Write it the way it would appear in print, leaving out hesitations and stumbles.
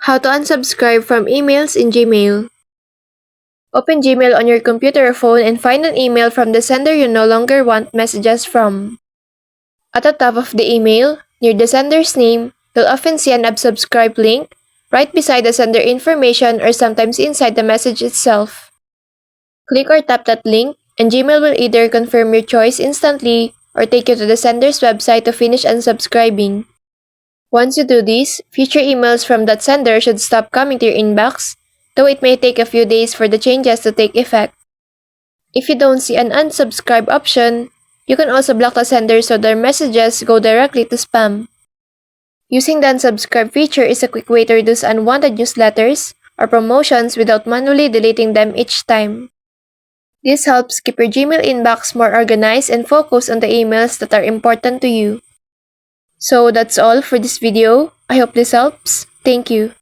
How to unsubscribe from emails in Gmail. Open Gmail on your computer or phone and find an email from the sender you no longer want messages from. At the top of the email, near the sender's name, you'll often see an unsubscribe link right beside the sender information or sometimes inside the message itself. Click or tap that link, and Gmail will either confirm your choice instantly or take you to the sender's website to finish unsubscribing. Once you do this, future emails from that sender should stop coming to your inbox, though it may take a few days for the changes to take effect. If you don't see an unsubscribe option, you can also block the sender so their messages go directly to spam. Using the unsubscribe feature is a quick way to reduce unwanted newsletters or promotions without manually deleting them each time. This helps keep your Gmail inbox more organized and focus on the emails that are important to you. So that's all for this video. I hope this helps. Thank you.